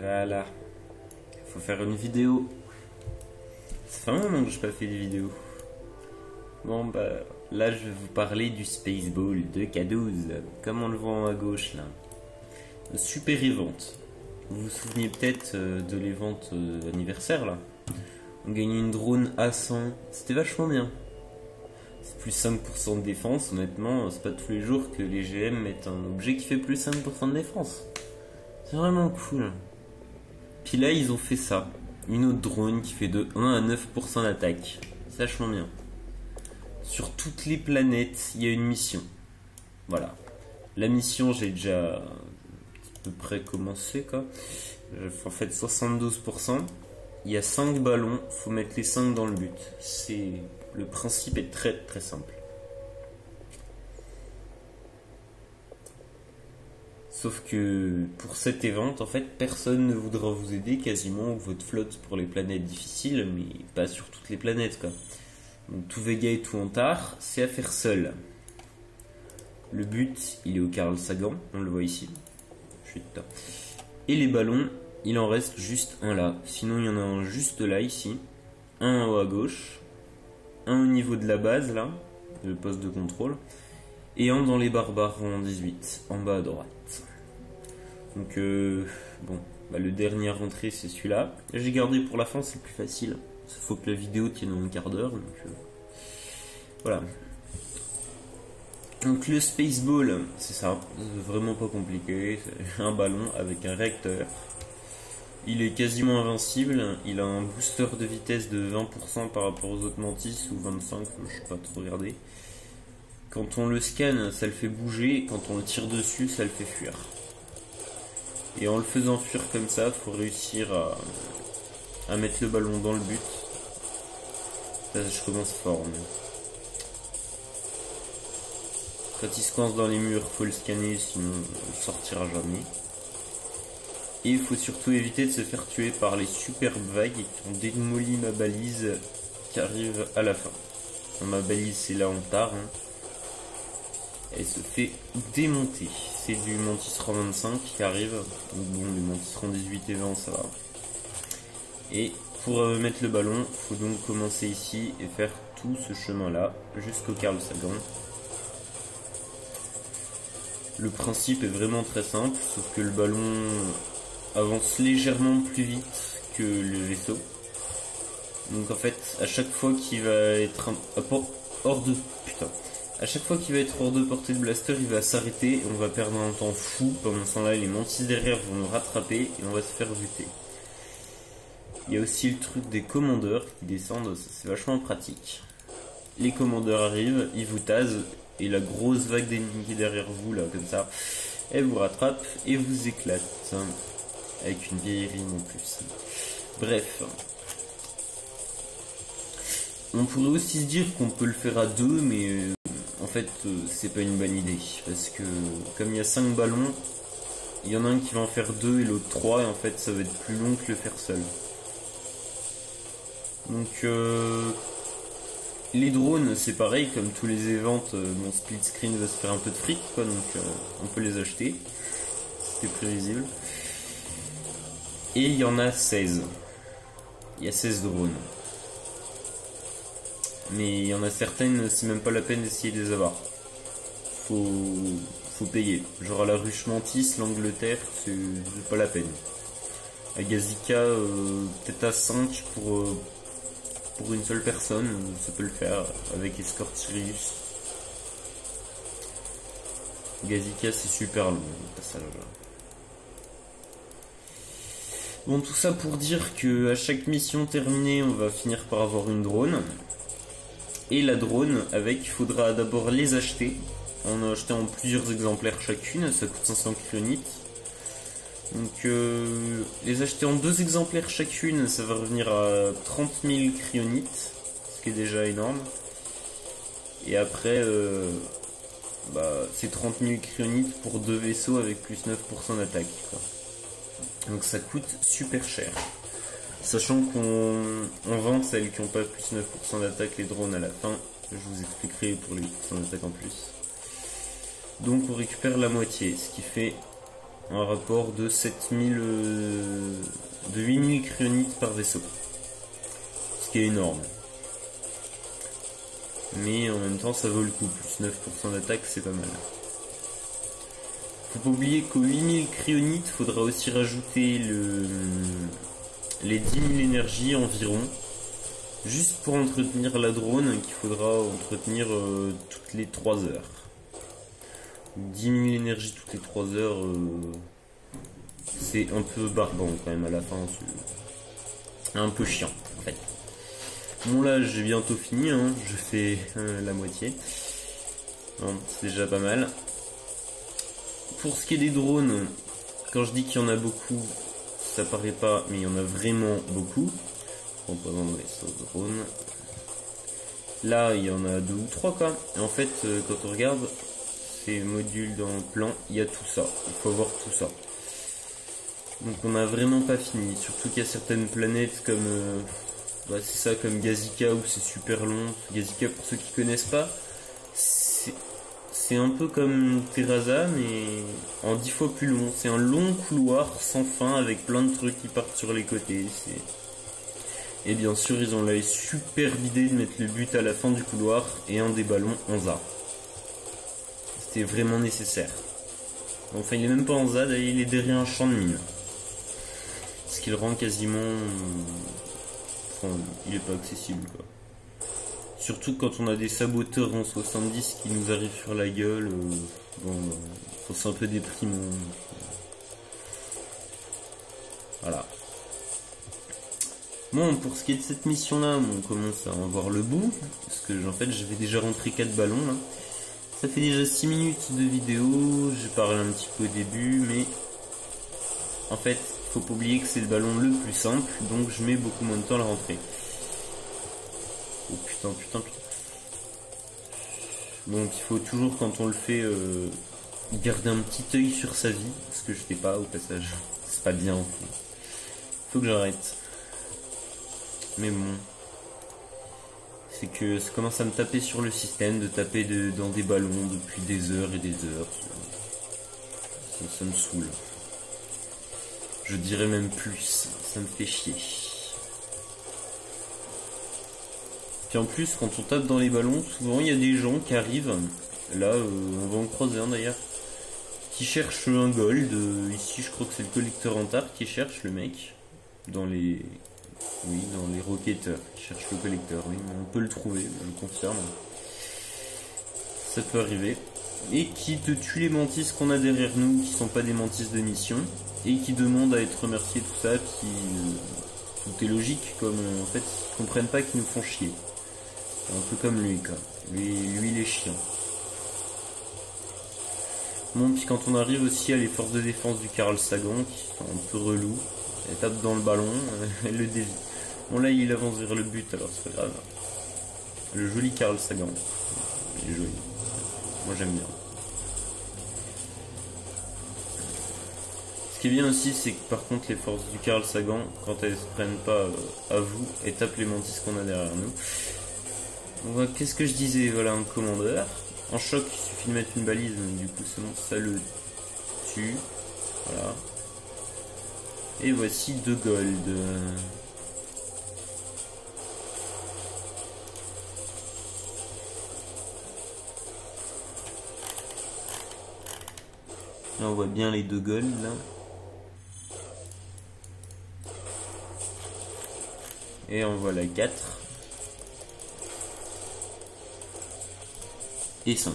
Voilà. Faut faire une vidéo. Ça fait un moment que j'ai pas fait de vidéo. Bon bah là je vais vous parler du Spaceball de K12. Comme on le voit à gauche là. Super event. Vous vous souvenez peut-être de l'event anniversaire là. On gagnait une drone A100. C'était vachement bien. C'est plus 5% de défense. Honnêtement, c'est pas tous les jours que les GM mettent un objet qui fait plus 5% de défense. C'est vraiment cool. Puis là, ils ont fait ça. Une autre drone qui fait de 1 à 9% d'attaque. C'est vachement bien. Sur toutes les planètes, il y a une mission. Voilà. La mission, j'ai déjà à peu près commencé, quoi. En fait, 72%. Il y a 5 ballons. Faut mettre les 5 dans le but. Le principe est très très simple. Sauf que pour cet event, en fait, personne ne voudra vous aider quasiment, ou votre flotte pour les planètes difficiles, mais pas sur toutes les planètes, quoi. Donc tout Vega et tout Antar, c'est à faire seul. Le but, il est au Carl Sagan, on le voit ici. Chut. Et les ballons, il en reste juste un là. Sinon, il y en a un juste là, ici. Un en haut à gauche. Un au niveau de la base, là, le poste de contrôle. Et un dans les barbares en 18, en bas à droite. Donc, bon, bah, le dernier à rentrer, c'est celui-là. J'ai gardé pour la fin, c'est plus facile. Il faut que la vidéo tienne en un quart d'heure. Donc, voilà. Donc, le Spaceball, c'est ça. C'est vraiment pas compliqué. C'est un ballon avec un réacteur. Il est quasiment invincible. Il a un booster de vitesse de 20% par rapport aux autres Mantis, ou 25%, je sais pas trop regarder. Quand on le scanne, ça le fait bouger. Quand on le tire dessus, ça le fait fuir. Et en le faisant fuir comme ça, il faut réussir à mettre le ballon dans le but. Là, je commence fort. Mais... quand il se coince dans les murs, il faut le scanner, sinon il ne sortira jamais. Et il faut surtout éviter de se faire tuer par les superbes vagues qui ont démoli ma balise qui arrive à la fin. Bon, ma balise, c'est là en tard. Hein. Elle se fait démonter. C'est du Mantis rang 25 qui arrive. Donc bon, les Mantis rang 18 et 20, ça va. Et pour mettre le ballon, il faut donc commencer ici et faire tout ce chemin-là jusqu'au Carl Sagan. Le principe est vraiment très simple, sauf que le ballon avance légèrement plus vite que le vaisseau. Donc en fait, à chaque fois qu'il va être hors de... putain. À chaque fois qu'il va être hors de portée de blaster, il va s'arrêter et on va perdre un temps fou. Pendant ce temps-là, les Mantis derrière vont nous rattraper et on va se faire buter. Il y a aussi le truc des commandeurs qui descendent, c'est vachement pratique. Les commandeurs arrivent, ils vous tasent et la grosse vague d'ennemis qui est derrière vous, là, comme ça, elle vous rattrape et vous éclate. Avec une vieille rime en plus. Bref. On pourrait aussi se dire qu'on peut le faire à deux, mais en fait, c'est pas une bonne idée. Parce que, comme il y a 5 ballons, il y en a un qui va en faire 2 et l'autre 3, et en fait, ça va être plus long que le faire seul. Donc, les drones, c'est pareil, comme tous les events, mon split screen va se faire un peu de fric, quoi, donc on peut les acheter. C'était prévisible. Et il y en a 16. Il y a 16 drones. Mais il y en a certaines, c'est même pas la peine d'essayer de les avoir. Faut payer. Genre à la ruche Mantis, l'Angleterre, c'est pas la peine. À Gazika, peut-être à 5 pour une seule personne, ça peut le faire avec Escort Sirius. Gazika, c'est super long, le passage là. Bon, tout ça pour dire que à chaque mission terminée, on va finir par avoir une drone. Et la drone, il faudra d'abord les acheter. En achetant plusieurs exemplaires chacune, ça coûte 500 cryonites. Donc les acheter en 2 exemplaires chacune, ça va revenir à 30 000 cryonites, ce qui est déjà énorme. Et après, c'est 30 000 cryonites pour 2 vaisseaux avec plus 9% d'attaque. Donc ça coûte super cher. Sachant qu'on vend celles qui n'ont pas plus 9% d'attaque, les drones à la fin. Je vous expliquerai pour les 8% d'attaque en plus. Donc on récupère la moitié, ce qui fait un rapport de 8000 cryonites par vaisseau. Ce qui est énorme. Mais en même temps ça vaut le coup, plus 9% d'attaque c'est pas mal. Faut pas oublier qu'aux 8000 cryonites, faudra aussi rajouter les 10 000 énergies environ. Juste pour entretenir la drone qu'il faudra entretenir toutes les 3 heures. 10 000 énergies toutes les 3 heures, c'est un peu barbant quand même à la fin. C'est un peu chiant en fait. Bon là j'ai bientôt fini, hein. Je fais la moitié. Bon, c'est déjà pas mal. Pour ce qui est des drones, quand je dis qu'il y en a beaucoup, ça paraît pas, mais il y en a vraiment beaucoup. Composants de vaisseau drone. Là il y en a 2 ou 3 quoi. Et en fait quand on regarde ces modules dans le plan, il y a tout ça. Il faut avoir tout ça. Donc on n'a vraiment pas fini. Surtout qu'il y a certaines planètes comme c'est ça, comme Gazika où c'est super long. Gazika pour ceux qui connaissent pas, c'est un peu comme Terraza mais en 10 fois plus long. C'est un long couloir sans fin avec plein de trucs qui partent sur les côtés. Et bien sûr ils ont la superbe idée de mettre le but à la fin du couloir et un des ballons en ZA. C'était vraiment nécessaire. Enfin il est même pas en ZA, il est derrière un champ de mine. Ce qui le rend quasiment... Enfin, il est pas accessible quoi. Surtout quand on a des saboteurs en 70 qui nous arrivent sur la gueule. C'est un peu déprimant. Voilà. Bon, pour ce qui est de cette mission là, on commence à en voir le bout. Parce que en fait j'avais déjà rentré 4 ballons là. Ça fait déjà 6 minutes de vidéo. J'ai parlé un petit peu au début, mais en fait faut pas oublier que c'est le ballon le plus simple, donc je mets beaucoup moins de temps à le rentrer. Oh putain. Donc il faut toujours quand on le fait garder un petit œil sur sa vie, parce que je fais pas au passage. C'est pas bien. Faut que j'arrête. Mais bon. C'est que ça commence à me taper sur le système, de taper dans des ballons depuis des heures et des heures. Ça me saoule. Je dirais même plus, ça me fait chier. Puis en plus, quand on tape dans les ballons, souvent il y a des gens qui arrivent, là on va en croiser un d'ailleurs, qui cherchent un gold. Ici je crois que c'est le collecteur Antar qui cherche le mec, dans les roquetteurs, qui cherche le collecteur, oui, on peut le trouver, je le confirme. Ça peut arriver. Et qui te tue les mantis qu'on a derrière nous, qui sont pas des mantis de mission, et qui demandent à être remerciés, tout ça, tout est logique, comme en fait ils comprennent pas qu'ils nous font chier. Un peu comme lui quoi. Lui il est chiant. Bon, puis quand on arrive aussi à les forces de défense du Carl Sagan, qui sont un peu relous, elle tape dans le ballon, elle le dévie. Bon là il avance vers le but, alors c'est pas grave. Le joli Carl Sagan. Il est joli. Moi j'aime bien. Ce qui est bien aussi, c'est que par contre les forces du Carl Sagan, quand elles se prennent pas à vous, elles tapent les mantis qu'on a derrière nous. Bon, qu'est-ce que je disais? Voilà un commandeur. En choc, il suffit de mettre une balise, donc du coup c'est bon, ça le tue. Voilà. Et voici 2 gold. Là on voit bien les 2 gold là. Et en voilà 4. Et 5.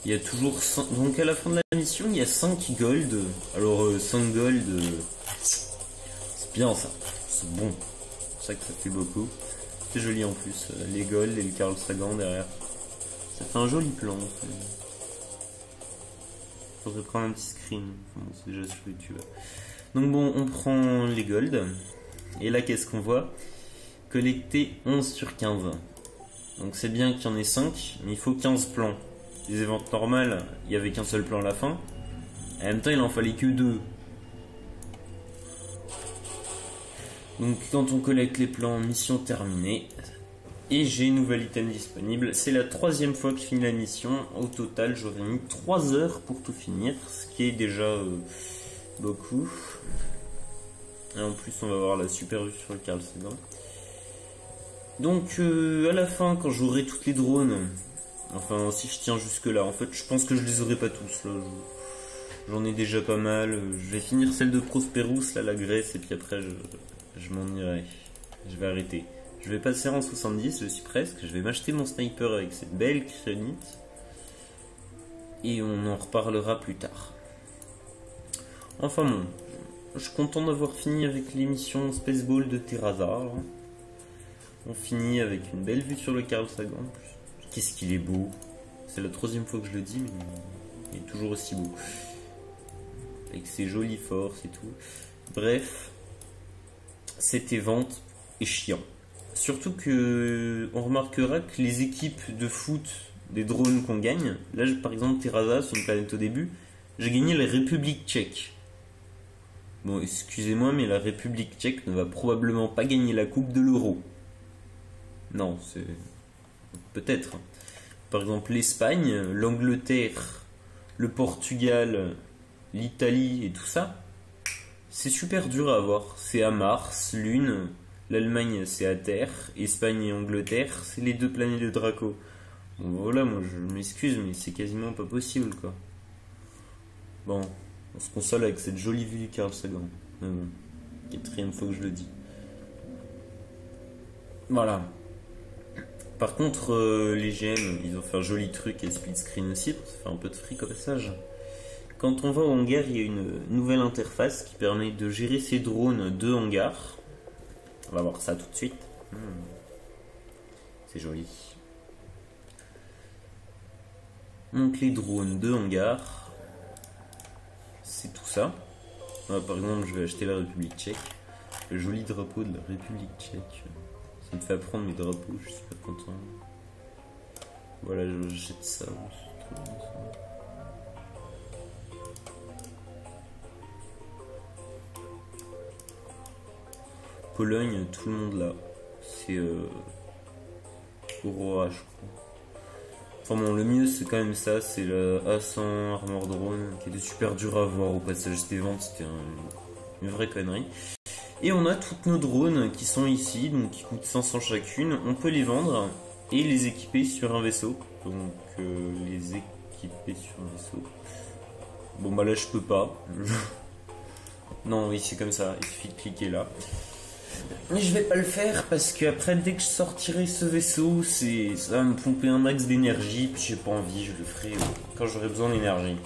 Il y a toujours 5. Donc à la fin de la mission, il y a 5 gold. Alors 5 gold, c'est bien ça. C'est bon. C'est pour ça que ça fait beaucoup. C'est joli en plus. Les gold et le Carl Sagan derrière. Ça fait un joli plan. Faudrait prendre un petit screen. Bon, c'est déjà sur YouTube. Donc bon, on prend les gold. Et là, qu'est-ce qu'on voit? Collecter 11 sur 15. Donc c'est bien qu'il y en ait 5, mais il faut 15 plans. Les événements normales, il n'y avait qu'un seul plan à la fin. En même temps, il en fallait que 2. Donc quand on collecte les plans, mission terminée. Et j'ai une nouvel item disponible. C'est la 3e fois que je finis la mission. Au total, j'aurais mis 3 heures pour tout finir, ce qui est déjà beaucoup. Et en plus, on va avoir la super vue sur le Carl Sagan. Donc, à la fin, quand j'aurai toutes les drones, enfin, si je tiens jusque là, en fait, je pense que je les aurai pas tous. Là, j'en ai déjà pas mal. Je vais finir celle de Prosperous, là, la Grèce, et puis après, je m'en irai. Je vais arrêter. Je vais passer en 70, je suis presque. Je vais m'acheter mon sniper avec cette belle kryonite. Et on en reparlera plus tard. Enfin bon, je suis content d'avoir fini avec l'émission Spaceball de Terraza. On finit avec une belle vue sur le Carl Sagan. Qu'est-ce qu'il est beau. C'est la 3e fois que je le dis, mais il est toujours aussi beau. Avec ses jolies forces et tout. Bref, cet event est chiant. Surtout que on remarquera que les équipes de foot des drones qu'on gagne, là par exemple Terraza, c'est une planète au début, j'ai gagné la République tchèque. Bon, excusez-moi, mais la République tchèque ne va probablement pas gagner la coupe de l'Euro. Non, c'est... peut-être. Par exemple l'Espagne, l'Angleterre, le Portugal, l'Italie et tout ça, c'est super dur à avoir. C'est à Mars, Lune... L'Allemagne c'est à Terre, Espagne et Angleterre c'est les 2 planètes de Draco. Bon voilà, moi je m'excuse mais c'est quasiment pas possible quoi. Bon, on se console avec cette jolie vue du Carl Sagan. 4e fois que je le dis. Voilà. Par contre les GM ils ont fait un joli truc et split screen aussi pour se faire un peu de fric au passage. Quand on va au hangar il y a une nouvelle interface qui permet de gérer ses drones de hangar. On va voir ça tout de suite. C'est joli. Donc les drones de hangar, c'est tout ça. Par exemple, je vais acheter la République tchèque. Le joli drapeau de la République tchèque. Ça me fait apprendre mes drapeaux, je suis super content. Voilà, je jette ça. C'est trop bien, ça. Pologne, tout le monde là. C'est Aurora, je crois. Enfin bon, le mieux c'est quand même ça, c'est le A100 Armor Drone qui était super dur à voir au passage des ventes, c'était une vraie connerie. Et on a toutes nos drones qui sont ici, donc qui coûtent 500 chacune. On peut les vendre et les équiper sur un vaisseau. Donc les équiper sur un vaisseau. Bon bah là je peux pas. Non, oui c'est comme ça, il suffit de cliquer là. Mais je vais pas le faire parce qu'après dès que je sortirai ce vaisseau, ça va me pomper un max d'énergie, puis j'ai pas envie, je le ferai quand j'aurai besoin d'énergie.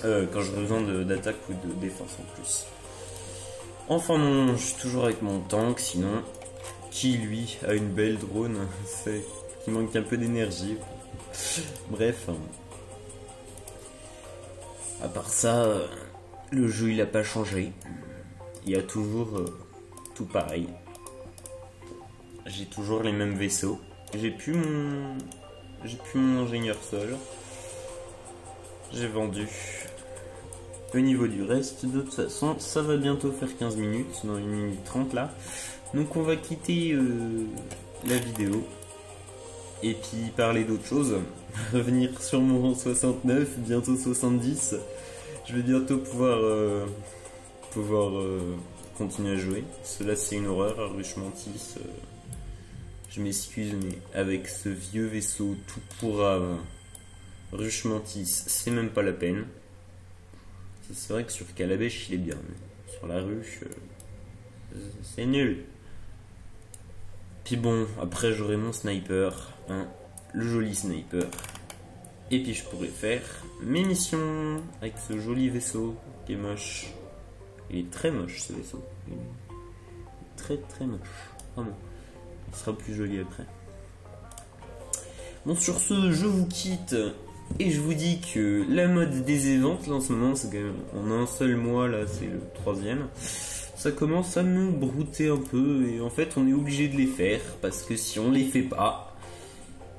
Quand j'aurai besoin d'attaque ou de défense en plus. Enfin non, je suis toujours avec mon tank, sinon, qui lui a une belle drone, c'est qui manque un peu d'énergie. Bref. À part ça, le jeu il a pas changé. Il y a toujours... tout pareil. J'ai toujours les mêmes vaisseaux. J'ai plus mon ingénieur sol. J'ai vendu. Au niveau du reste, de toute façon, ça va bientôt faire 15 minutes, dans 1 minute 30 là. Donc on va quitter la vidéo. Et puis parler d'autre chose. Revenir sur mon 69, bientôt 70. Je vais bientôt pouvoir continuer à jouer. Cela c'est une horreur, Ruche Mantis. Je m'excuse, mais avec ce vieux vaisseau tout pourrave, Ruche Mantis, c'est même pas la peine. C'est vrai que sur Calabash il est bien, mais sur la ruche, c'est nul. Puis bon, après j'aurai mon sniper, hein, le joli sniper. Et puis je pourrais faire mes missions avec ce joli vaisseau qui est moche. Il est très moche ce vaisseau. Il est très très moche. Vraiment. Il sera plus joli après. Bon, sur ce, je vous quitte. Et je vous dis que la mode des événements, là en ce moment, c'est quand même en un seul mois, là c'est le 3e. Ça commence à me brouter un peu. Et en fait, on est obligé de les faire. Parce que si on les fait pas,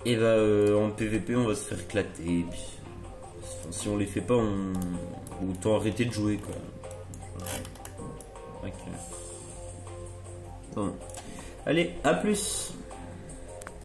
et bah en PVP, on va se faire éclater. Et puis, si on les fait pas, autant arrêter de jouer quoi. Okay. Bon. Allez, à plus.